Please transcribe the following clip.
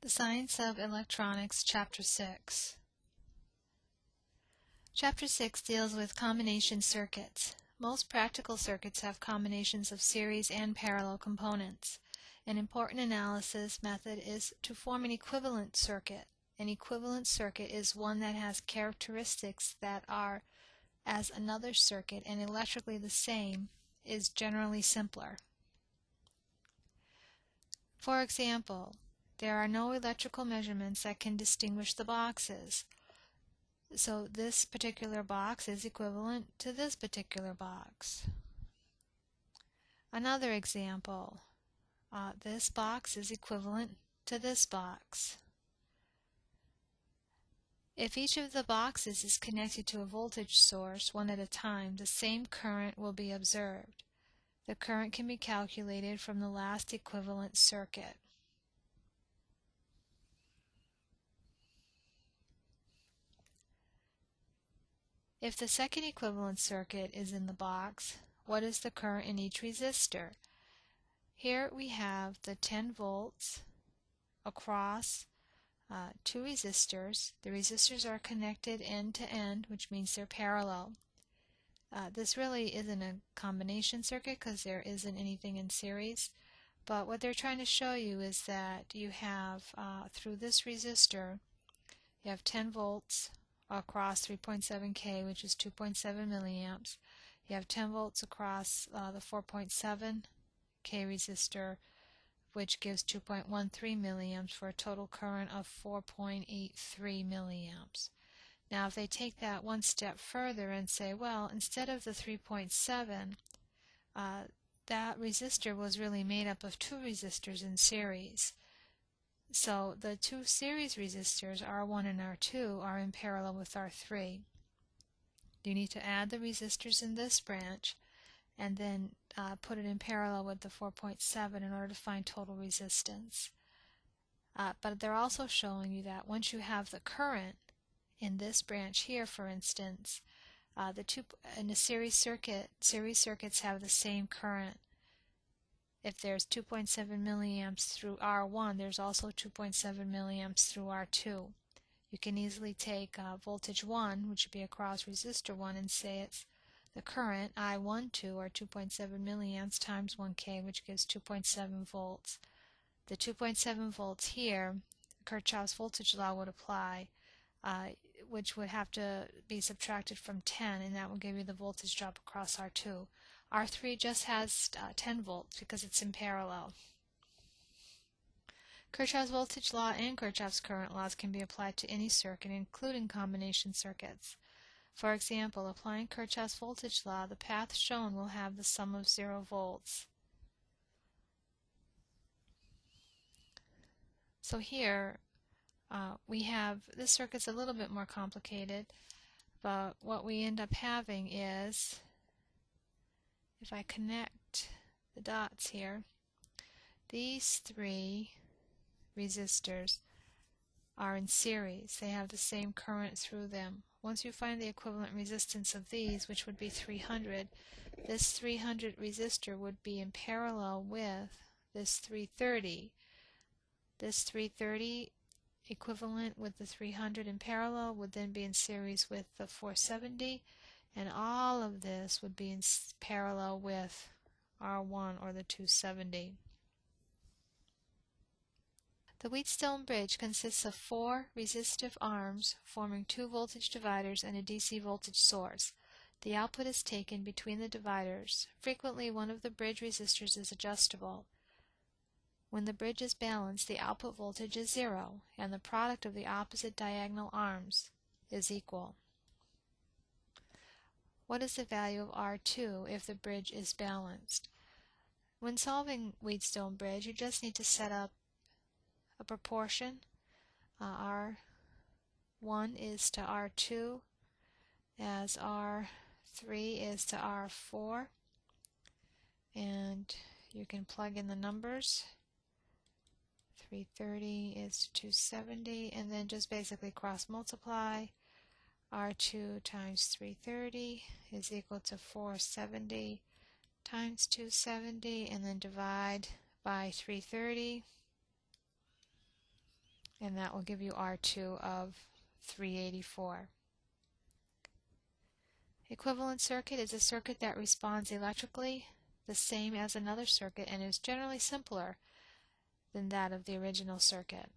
The Science of Electronics, Chapter 6. Chapter 6 deals with combination circuits. Most practical circuits have combinations of series and parallel components. An important analysis method is to form an equivalent circuit. An equivalent circuit is one that has characteristics that are as another circuit and electrically the same, is generally simpler. For example, there are no electrical measurements that can distinguish the boxes. So this particular box is equivalent to this particular box. Another example, this box is equivalent to this box. If each of the boxes is connected to a voltage source one at a time, the same current will be observed. The current can be calculated from the last equivalent circuit. If the second equivalent circuit is in the box, what is the current in each resistor? Here we have the 10 volts across two resistors. The resistors are connected end to end, which means they're parallel. This really isn't a combination circuit because there isn't anything in series, but what they're trying to show you is that you have, through this resistor, you have 10 volts across 3.7K, which is 2.7 milliamps. You have 10 volts across the 4.7K resistor, which gives 2.13 milliamps for a total current of 4.83 milliamps. Now if they take that one step further and say, well, instead of the 3.7, that resistor was really made up of two resistors in series. So the two series resistors, R1 and R2, are in parallel with R3. You need to add the resistors in this branch and then put it in parallel with the 4.7 in order to find total resistance. But they're also showing you that once you have the current in this branch here, for instance, in a series circuits have the same current. If there's 2.7 milliamps through R1, there's also 2.7 milliamps through R2. You can easily take voltage 1, which would be across resistor 1, and say it's the current, I12, or 2.7 milliamps times 1K, which gives 2.7 volts. The 2.7 volts here, Kirchhoff's voltage law would apply, which would have to be subtracted from 10, and that will give you the voltage drop across R2. R3 just has 10 volts because it's in parallel. Kirchhoff's voltage law and Kirchhoff's current laws can be applied to any circuit, including combination circuits. For example, applying Kirchhoff's voltage law, the path shown will have the sum of 0 volts. So here we have, this circuit's a little bit more complicated, but what we end up having is, if I connect the dots here, these three resistors are in series. They have the same current through them. Once you find the equivalent resistance of these, which would be 300, this 300 resistor would be in parallel with this 330. This 330 equivalent with the 300 in parallel would then be in series with the 470, and all of this would be in parallel with R1 or the 270. The Wheatstone bridge consists of 4 resistive arms forming 2 voltage dividers and a DC voltage source. The output is taken between the dividers. Frequently, one of the bridge resistors is adjustable. When the bridge is balanced, the output voltage is 0, and the product of the opposite diagonal arms is equal. What is the value of R2 if the bridge is balanced? When solving Wheatstone bridge, you just need to set up a proportion. R1 is to R2 as R3 is to R4, and you can plug in the numbers. 330 is to 270, and then just basically cross multiply. R2 times 330 is equal to 470 times 270, and then divide by 330. and that will give you R2 of 384. Equivalent circuit is a circuit that responds electrically the same as another circuit and is generally simpler than that of the original circuit.